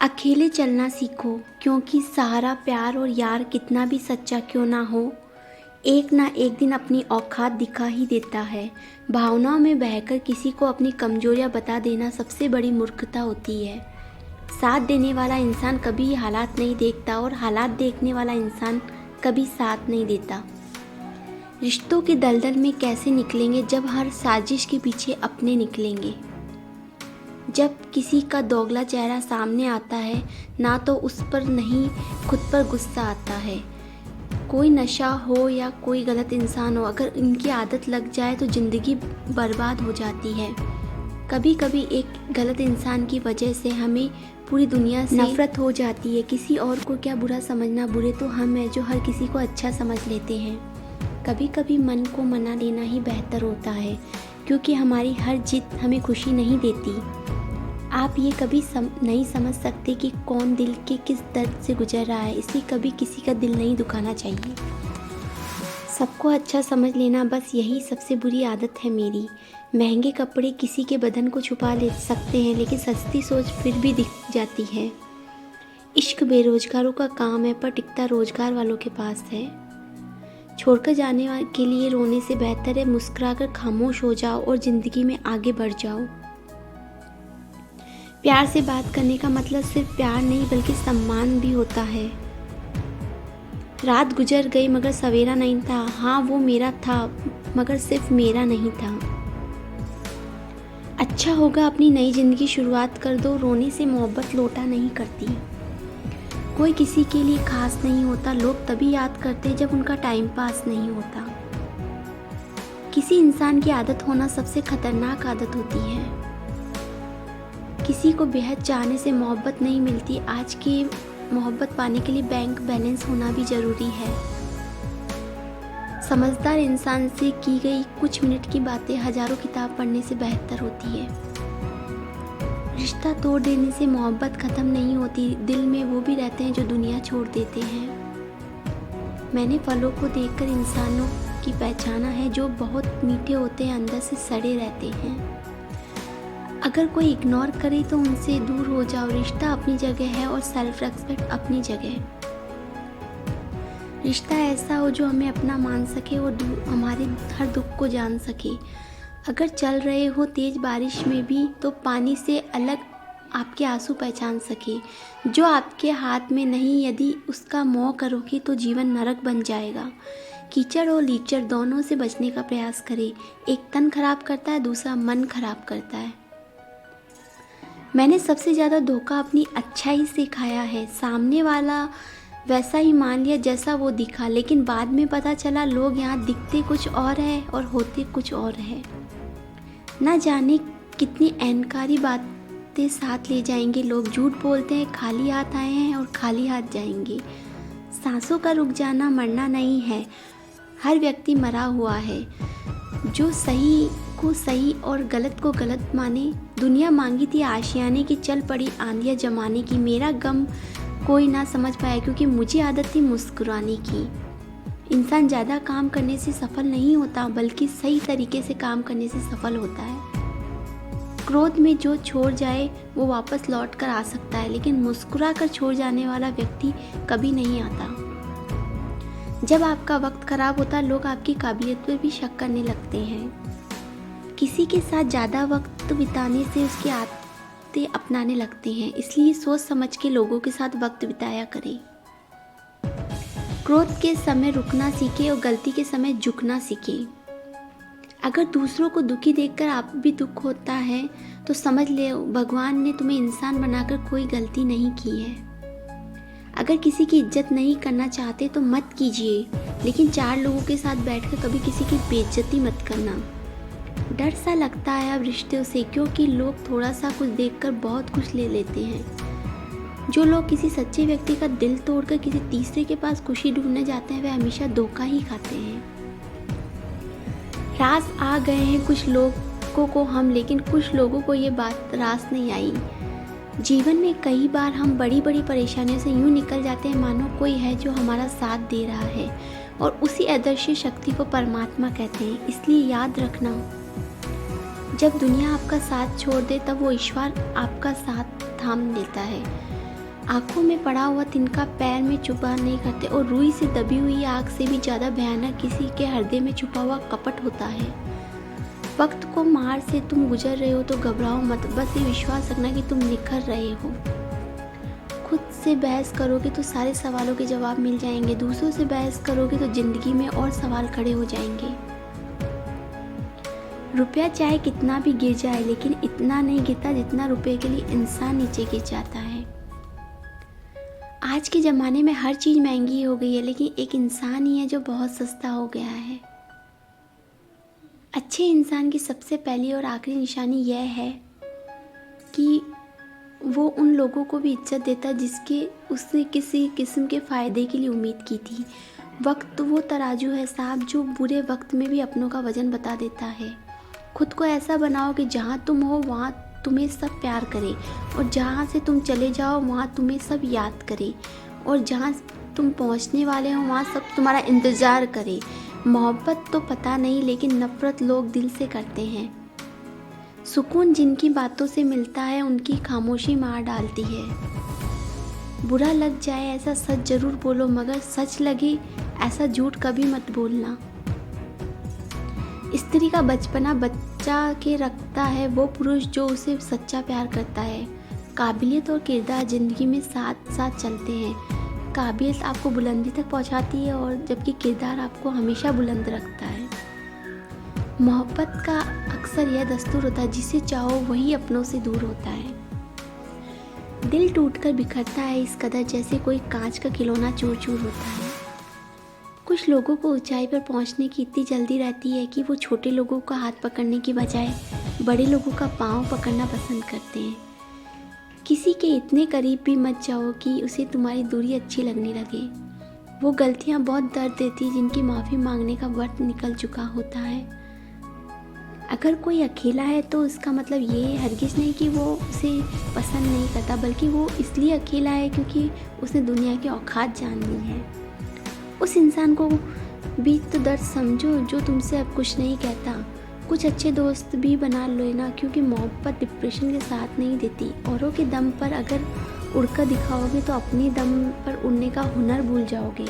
अकेले चलना सीखो, क्योंकि सहारा प्यार और यार कितना भी सच्चा क्यों ना हो, एक ना एक दिन अपनी औकात दिखा ही देता है। भावनाओं में बहकर किसी को अपनी कमजोरियां बता देना सबसे बड़ी मूर्खता होती है। साथ देने वाला इंसान कभी हालात नहीं देखता और हालात देखने वाला इंसान कभी साथ नहीं देता। रिश्तों के दलदल में कैसे निकलेंगे जब हर साजिश के पीछे अपने निकलेंगे। जब किसी का दोगला चेहरा सामने आता है, ना तो उस पर नहीं खुद पर गुस्सा आता है। कोई नशा हो या कोई गलत इंसान हो, अगर इनकी आदत लग जाए तो ज़िंदगी बर्बाद हो जाती है। कभी कभी एक गलत इंसान की वजह से हमें पूरी दुनिया से नफरत हो जाती है। किसी और को क्या बुरा समझना, बुरे तो हम हैं जो हर किसी को अच्छा समझ लेते हैं। कभी कभी मन को मना लेना ही बेहतर होता है, क्योंकि हमारी हर जिद हमें खुशी नहीं देती। आप ये कभी नहीं समझ सकते कि कौन दिल के किस दर्द से गुजर रहा है, इसलिए कभी किसी का दिल नहीं दुखाना चाहिए। सबको अच्छा समझ लेना, बस यही सबसे बुरी आदत है मेरी। महंगे कपड़े किसी के बदन को छुपा ले सकते हैं, लेकिन सस्ती सोच फिर भी दिख जाती है। इश्क बेरोजगारों का काम है, पर टिकता रोजगार वालों के पास है। छोड़कर जाने के लिए रोने से बेहतर है मुस्कुराकर खामोश हो जाओ और ज़िंदगी में आगे बढ़ जाओ। प्यार से बात करने का मतलब सिर्फ प्यार नहीं बल्कि सम्मान भी होता है। रात गुजर गई मगर सवेरा नहीं था। हाँ, वो मेरा था मगर सिर्फ मेरा नहीं था। अच्छा होगा अपनी नई जिंदगी शुरुआत कर दो। रोने से मोहब्बत लौटा नहीं करती। कोई किसी के लिए खास नहीं होता। लोग तभी याद करते जब उनका टाइम पास नहीं होता। किसी इंसान की आदत होना सबसे खतरनाक आदत होती है। किसी को बेहद चाहने से मोहब्बत नहीं मिलती। आज की मोहब्बत पाने के लिए बैंक बैलेंस होना भी ज़रूरी है। समझदार इंसान से की गई कुछ मिनट की बातें हजारों किताब पढ़ने से बेहतर होती है। रिश्ता तोड़ देने से मोहब्बत ख़त्म नहीं होती। दिल में वो भी रहते हैं जो दुनिया छोड़ देते हैं। मैंने फलों को देखकर इंसानों की पहचाना है, जो बहुत मीठे होते हैं, अंदर से सड़े रहते हैं। अगर कोई इग्नोर करे तो उनसे दूर हो जाओ। रिश्ता अपनी जगह है और सेल्फ रेस्पेक्ट अपनी जगह। रिश्ता ऐसा हो जो हमें अपना मान सके और हमारे हर दुख को जान सके। अगर चल रहे हो तेज बारिश में भी तो पानी से अलग आपके आंसू पहचान सके। जो आपके हाथ में नहीं, यदि उसका मोह करोगे तो जीवन नरक बन जाएगा। कीचड़ और लीचड़ दोनों से बचने का प्रयास करें। एक तन खराब करता है, दूसरा मन खराब करता है। मैंने सबसे ज़्यादा धोखा अपनी अच्छाई से खाया है। सामने वाला वैसा ही मान लिया जैसा वो दिखा, लेकिन बाद में पता चला लोग यहाँ दिखते कुछ और है और होते कुछ और है। ना जाने कितनी अहंकारी बातें साथ ले जाएंगे। लोग झूठ बोलते हैं, खाली हाथ आए हैं और खाली हाथ जाएंगे। सांसों का रुक जाना मरना नहीं है, हर व्यक्ति मरा हुआ है। जो सही को सही और गलत को गलत माने। दुनिया मांगी थी आशियाने की, चल पड़ी आंधियाँ जमाने की। मेरा गम कोई ना समझ पाया, क्योंकि मुझे आदत थी मुस्कुराने की। इंसान ज़्यादा काम करने से सफल नहीं होता, बल्कि सही तरीके से काम करने से सफल होता है। क्रोध में जो छोड़ जाए वो वापस लौट कर आ सकता है, लेकिन मुस्कुरा कर छोड़ जाने वाला व्यक्ति कभी नहीं आता। जब आपका वक्त खराब होता है, लोग आपकी काबिलियत पर भी शक करने लगते हैं। किसी के साथ ज़्यादा वक्त बिताने से उसकी आदतें अपनाने लगते हैं, इसलिए सोच समझ के लोगों के साथ वक्त बिताया करें। क्रोध के समय रुकना सीखें और गलती के समय झुकना सीखें। अगर दूसरों को दुखी देखकर आप भी दुख होता है तो समझ ले भगवान ने तुम्हें इंसान बनाकर कोई गलती नहीं की है। अगर किसी की इज्जत नहीं करना चाहते तो मत कीजिए, लेकिन 4 लोगों के साथ बैठकर कभी किसी की बेइज्जती मत करना। डर सा लगता है अब रिश्तों से, क्योंकि लोग थोड़ा सा कुछ देखकर बहुत कुछ ले लेते हैं। जो लोग किसी सच्चे व्यक्ति का दिल तोड़कर किसी तीसरे के पास खुशी ढूंढने जाते हैं, वे हमेशा धोखा ही खाते हैं। रास आ गए हैं कुछ लोगों को हम, लेकिन कुछ लोगों को ये बात रास नहीं आई। जीवन में कई बार हम बड़ी बड़ी परेशानियों से यूं निकल जाते हैं मानो कोई है जो हमारा साथ दे रहा है, और उसी अदृश्य शक्ति को परमात्मा कहते हैं। इसलिए याद रखना, जब दुनिया आपका साथ छोड़ दे तब वो ईश्वर आपका साथ थाम लेता है। आंखों में पड़ा हुआ तिनका पैर में छुपा नहीं करते, और रुई से दबी हुई आग से भी ज़्यादा भयानक किसी के हृदय में छुपा हुआ कपट होता है। वक्त को मार से तुम गुजर रहे हो तो घबराओ मत, बस ये विश्वास रखना कि तुम निखर रहे हो। खुद से बहस करोगे तो सारे सवालों के जवाब मिल जाएंगे, दूसरों से बहस करोगे तो ज़िंदगी में और सवाल खड़े हो जाएंगे। रुपया चाहे कितना भी गिर जाए, लेकिन इतना नहीं गिरता जितना रुपये के लिए इंसान नीचे गिर जाता है। आज के ज़माने में हर चीज़ महंगी हो गई है, लेकिन एक इंसान ही है जो बहुत सस्ता हो गया है। अच्छे इंसान की सबसे पहली और आखिरी निशानी यह है कि वो उन लोगों को भी इज्जत देता जिसके उसने किसी किस्म के फ़ायदे के लिए उम्मीद की थी। वक्त वो तराजू है साहब जो बुरे वक्त में भी अपनों का वज़न बता देता है। खुद को ऐसा बनाओ कि जहाँ तुम हो वहाँ तुम्हें सब प्यार करे, और जहाँ से तुम चले जाओ वहाँ तुम्हें सब याद करे, और जहाँ तुम पहुँचने वाले हो वहाँ सब तुम्हारा इंतज़ार करे। मोहब्बत तो पता नहीं, लेकिन नफ़रत लोग दिल से करते हैं। सुकून जिनकी बातों से मिलता है उनकी खामोशी मार डालती है। बुरा लग जाए ऐसा सच ज़रूर बोलो, मगर सच लगे ऐसा झूठ कभी मत बोलना। स्त्री का बचपना बचा के रखता है वो पुरुष जो उसे सच्चा प्यार करता है। काबिलियत और किरदार ज़िंदगी में साथ साथ चलते हैं। काबिलियत आपको बुलंदी तक पहुंचाती है, और जबकि किरदार आपको हमेशा बुलंद रखता है। मोहब्बत का अक्सर यह दस्तूर होता है, जिसे चाहो वही अपनों से दूर होता है। दिल टूटकर बिखरता है इस कदर जैसे कोई कांच का खिलौना चूर चूर होता है। कुछ लोगों को ऊंचाई पर पहुंचने की इतनी जल्दी रहती है कि वो छोटे लोगों का हाथ पकड़ने की बजाय बड़े लोगों का पाँव पकड़ना पसंद करते हैं। किसी के इतने करीब भी मत जाओ कि उसे तुम्हारी दूरी अच्छी लगने लगे। वो गलतियां बहुत दर्द देती हैं जिनकी माफ़ी मांगने का वक्त निकल चुका होता है। अगर कोई अकेला है तो इसका मतलब ये हरगिज़ नहीं कि वो उसे पसंद नहीं करता, बल्कि वो इसलिए अकेला है क्योंकि उसने दुनिया की औकात जान ली है। उस इंसान को भी तो दर्द समझो जो तुमसे अब कुछ नहीं कहता। कुछ अच्छे दोस्त भी बना लो ना, क्योंकि मोहब्बत डिप्रेशन के साथ नहीं देती। औरों के दम पर अगर उड़कर दिखाओगे तो अपने दम पर उड़ने का हुनर भूल जाओगे।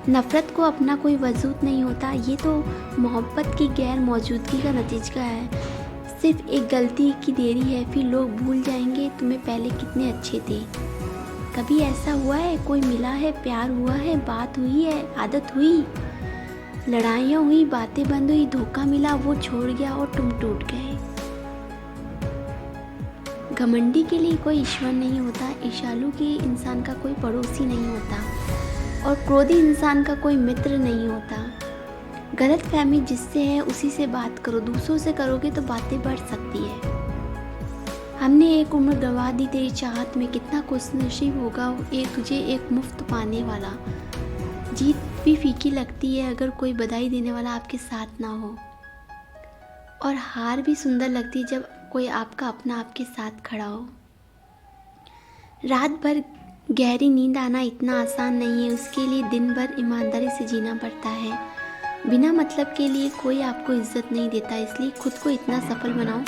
नफ़रत को अपना कोई वजूद नहीं होता, ये तो मोहब्बत की गैर मौजूदगी का नतीजा है। सिर्फ एक गलती की देरी है, फिर लोग भूल जाएंगे तुम्हें पहले कितने अच्छे थे। कभी ऐसा हुआ है कोई मिला है, प्यार हुआ है, बात हुई है, आदत हुई, लड़ाइयाँ हुई, बातें बंद हुई, धोखा मिला, वो छोड़ गया और तुम टूट गए। घमंडी के लिए कोई ईश्वर नहीं होता, ईर्ष्यालु के इंसान का कोई पड़ोसी नहीं होता, और क्रोधी इंसान का कोई मित्र नहीं होता। गलतफहमी जिससे है उसी से बात करो, दूसरों से करोगे तो बातें बढ़ सकती है। हमने एक उम्र गंवा दी तेरी चाहत में, कितना खुशनसीब होगा ये तुझे एक मुफ्त पाने वाला। जीत भी फीकी लगती है अगर कोई बधाई देने वाला आपके साथ ना हो, और हार भी सुंदर लगती है जब कोई आपका अपना आपके साथ खड़ा हो। रात भर गहरी नींद आना इतना आसान नहीं है, उसके लिए दिन भर ईमानदारी से जीना पड़ता है। बिना मतलब के लिए कोई आपको इज्जत नहीं देता, इसलिए खुद को इतना सफल बनाओ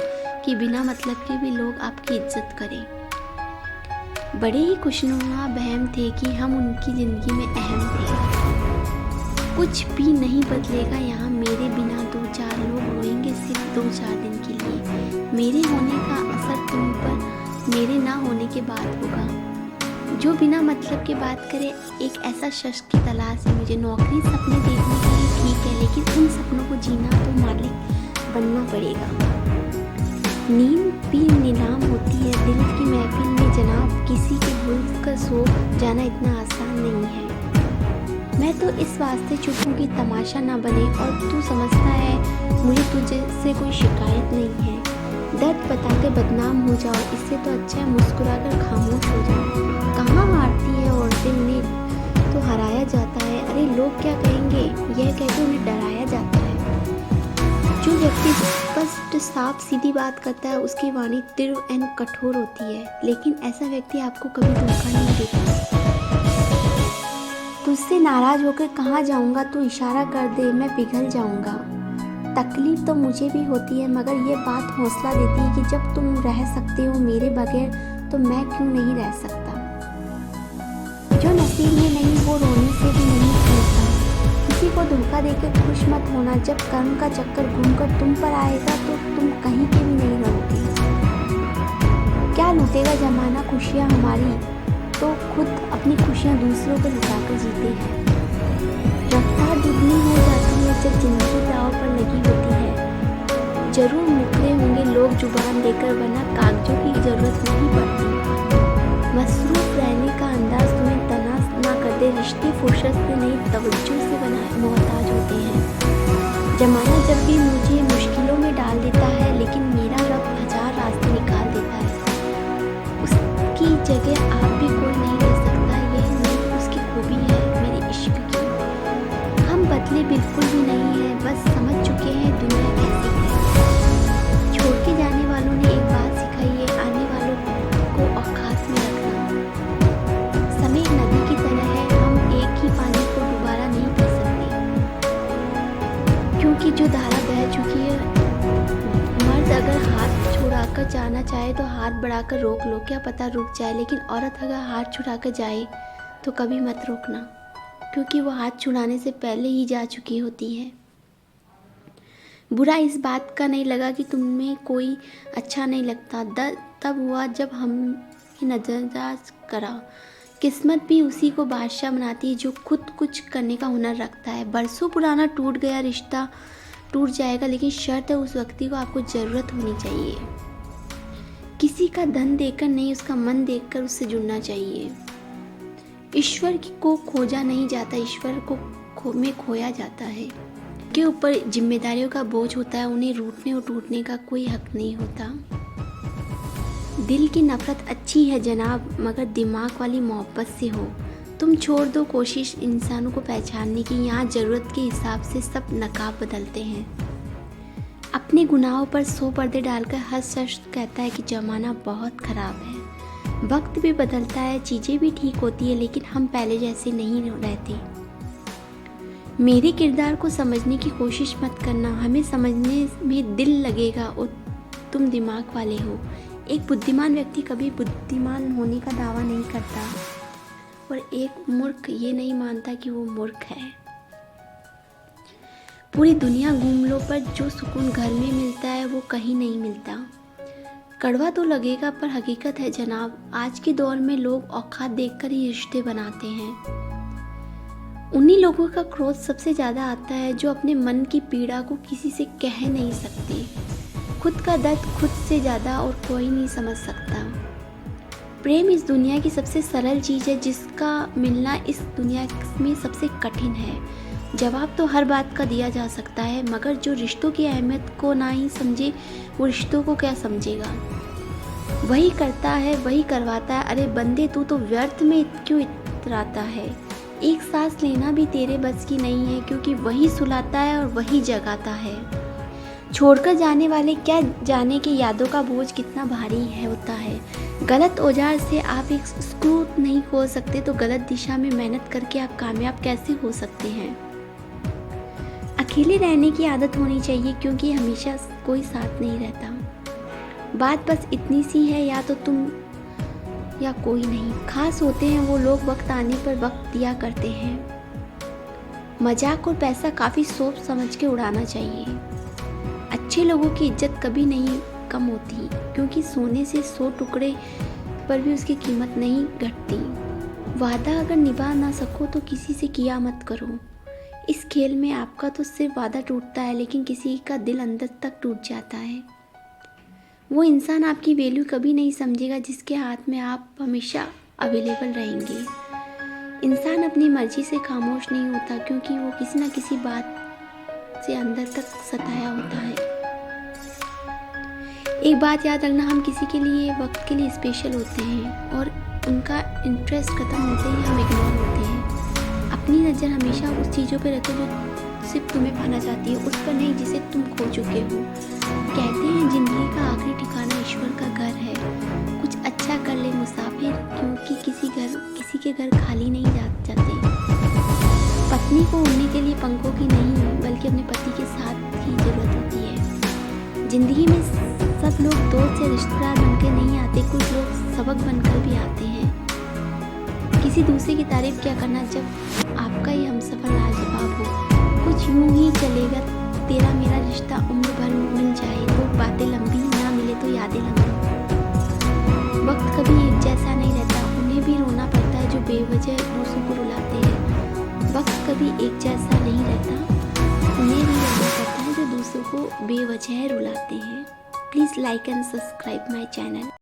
कि बिना मतलब के भी लोग आपकी इज्जत करें। बड़े ही खुशनुमा बहम थे कि हम उनकी ज़िंदगी में अहम थे। कुछ भी नहीं बदलेगा यहाँ, मेरे बिना 2-4 लोग रोएंगे सिर्फ 2-4 दिन के लिए। मेरे होने का असर तुम पर मेरे ना होने के बाद होगा। जो बिना मतलब के बात करे, एक ऐसा शख्स की तलाश है मुझे। नौकरी सपने देखने के लिए ठीक है, लेकिन उन सपनों को जीना तो मालिक बनना पड़ेगा। नींद भी नीलाम होती है दिल की महफिल में जनाब, किसी के भूल कर सो जाना इतना आसान नहीं है। मैं तो इस वास्ते चुप हूँ कि तमाशा ना बने, और तू समझता है मुझे तुझे से कोई शिकायत नहीं है। दर्द बताकर बदनाम हो जाओ, इससे तो अच्छा है मुस्कुरा कर खामोश हो जाओ। कहाँ हारती है औरतें, उन्हें तो हराया जाता है। अरे लोग क्या कहेंगे यह कहकर उन्हें डराया जाता है। जो व्यक्ति स्पष्ट साफ सीधी बात करता है उसकी वाणी तीव्र एवं कठोर होती है, लेकिन ऐसा व्यक्ति आपको कभी धोखा नहीं देता। तुझसे नाराज होकर कहाँ जाऊँगा, तू इशारा कर दे मैं पिघल जाऊँगा। तकलीफ़ तो मुझे भी होती है, मगर ये बात हौसला देती है कि जब तुम रह सकते हो मेरे बगैर तो मैं क्यों नहीं रह सकता। जो नसीब में नहीं वो रोने से भी नहीं छूटता। किसी को धोखा देकर खुश मत होना। जब कर्म का चक्कर घूमकर तुम पर आएगा तो तुम कहीं के भी नहीं रहोगे। क्या लूटेगा ज़माना खुशियाँ हमारी, तो खुद अपनी खुशियाँ दूसरों पर लुटाकर जीते हैं। रफ्तार दुगनी हो जाती है जब जिंदगी दांव पर लगी होती है। जरूर मुकरे होंगे लोग जुबान देकर, वरना कागजों की जरूरत नहीं पड़ती। मसरूफ रहने का अंदाज तुम्हें तनास ना कर दे। रिश्ते फुर्सत से नहीं तवज्जो से बनाए मोहताज होते हैं। जमाना जब भी मुझे मुश्किलों में डाल देता है, लेकिन मेरा रब 1000 रास्ते निकाल देता है। उसकी जगह आप भी कोई नहीं रह सकता। ये नहीं उसकी खूबी है मेरे इश्क की। हम बदले बिल्कुल भी नहीं है, बस समझ चुके हैं दुनिया कैसी है। छोड़ के जाने वालों ने एक बात सिखाई है, आने वालों को औकात में रखना। समय एक नदी की तरह है, हम एक ही पानी को दोबारा नहीं पी सकते, क्योंकि जो धारा बह चुकी है। मर्द अगर हाथ छुड़ाकर जाना चाहे तो हाथ बढ़ाकर रोक लो, क्या पता रुक जाए। लेकिन औरत अगर हाथ छुड़ाकर जाए तो कभी मत रोकना, क्योंकि वो हाथ छुड़ाने से पहले ही जा चुकी होती है। बुरा इस बात का नहीं लगा कि तुम्हें कोई अच्छा नहीं लगता। दर्द तब हुआ जब हमने नजरअंदाज करा। किस्मत भी उसी को बादशाह बनाती है जो खुद कुछ करने का हुनर रखता है। बरसों पुराना टूट गया रिश्ता टूट जाएगा, लेकिन शर्त है उस व्यक्ति को आपको ज़रूरत होनी चाहिए। किसी का धन देखकर नहीं, उसका मन देखकर उससे जुड़ना चाहिए। ईश्वर को खोजा नहीं जाता, ईश्वर को में खोया जाता है। के ऊपर जिम्मेदारियों का बोझ होता है, उन्हें रूठने और टूटने का कोई हक नहीं होता। दिल की नफरत अच्छी है जनाब, मगर दिमाग वाली मोहब्बत से हो। तुम छोड़ दो कोशिश इंसानों को पहचानने की, यहाँ ज़रूरत के हिसाब से सब नकाब बदलते हैं। अपने गुनाहों पर 100 पर्दे डालकर हर शख्स कहता है कि ज़माना बहुत ख़राब है। वक्त भी बदलता है, चीज़ें भी ठीक होती है, लेकिन हम पहले जैसे नहीं रहते। मेरे किरदार को समझने की कोशिश मत करना, हमें समझने में दिल लगेगा और तुम दिमाग वाले हो। एक बुद्धिमान व्यक्ति कभी बुद्धिमान होने का दावा नहीं करता और एक मूर्ख ये नहीं मानता कि वो मूर्ख है। पूरी दुनिया घूम लो, पर जो सुकून घर में मिलता है वो कहीं नहीं मिलता। कड़वा तो लगेगा पर हकीकत है जनाब। आज के दौर में लोग औकात देखकर ही रिश्ते बनाते हैं। उन्हीं लोगों का क्रोध सबसे ज़्यादा आता है जो अपने मन की पीड़ा को किसी से कह नहीं सकते। खुद का दर्द खुद से ज़्यादा और कोई नहीं समझ सकता। प्रेम इस दुनिया की सबसे सरल चीज़ है, जिसका मिलना इस दुनिया में सबसे कठिन है। जवाब तो हर बात का दिया जा सकता है, मगर जो रिश्तों की अहमियत को ना ही समझे वो रिश्तों को क्या समझेगा। वही करता है वही करवाता है। अरे बंदे तू तो व्यर्थ में क्यों इतराता है। एक सांस लेना भी तेरे बस की नहीं है, क्योंकि वही सुलाता है और वही जगाता है। छोड़कर जाने वाले क्या जाने कि यादों का बोझ कितना भारी है होता है। गलत औजार से आप एक स्क्रू नहीं खोल सकते, तो गलत दिशा में मेहनत करके आप कामयाब कैसे हो सकते हैं। अकेले रहने की आदत होनी चाहिए, क्योंकि हमेशा कोई साथ नहीं रहता। बात बस इतनी सी है, या तो तुम या कोई नहीं। खास होते हैं वो लोग वक्त आने पर वक्त दिया करते हैं। मजाक और पैसा काफ़ी सोच समझ के उड़ाना चाहिए। अच्छे लोगों की इज्जत कभी नहीं कम होती, क्योंकि सोने से 100 टुकड़े पर भी उसकी कीमत नहीं घटती। वादा अगर निभा ना सको तो किसी से किया मत करो। इस खेल में आपका तो सिर्फ वादा टूटता है, लेकिन किसी का दिल अंदर तक टूट जाता है। वो इंसान आपकी वैल्यू कभी नहीं समझेगा जिसके हाथ में आप हमेशा अवेलेबल रहेंगे। इंसान अपनी मर्जी से खामोश नहीं होता, क्योंकि वो किसी न किसी बात से अंदर तक सताया होता है। एक बात याद रखना, हम किसी के लिए वक्त के लिए स्पेशल होते हैं और उनका इंटरेस्ट खत्म होते ही हम इग्नोर होते हैं। अपनी नज़र हमेशा उस चीज़ों पर रखो जो सिर्फ तुम्हें पाना चाहती है, उस पर नहीं जिसे तुम खो चुके हो। कहते हैं जिंदगी का आखिरी ठिकाना ईश्वर का घर है। कुछ अच्छा कर ले मुसाफिर, क्योंकि किसी के घर खाली नहीं जाते। पत्नी को उड़ने के लिए पंखों की नहीं, बल्कि अपने पति के साथ की जरूरत रिश्तेदार बनकर नहीं आते, कुछ लोग सबक बनकर भी आते हैं। किसी दूसरे की तारीफ क्या करना जब आपका ही हमसफर लाजवाब हो। कुछ यूं ही चलेगा तेरा मेरा रिश्ता, उम्र भर मिल जाए तो बातें लंबी, ना मिले तो यादें लंबी। वक्त कभी एक जैसा नहीं रहता, उन्हें भी रोना पड़ता है जो बेवजह दूसरों को रुलाते हैं। वक्त कभी एक जैसा नहीं रहता, उन्हें भी रोना पड़ता है जो दूसरों को बेवजह रुलाते हैं। Please like and subscribe my channel.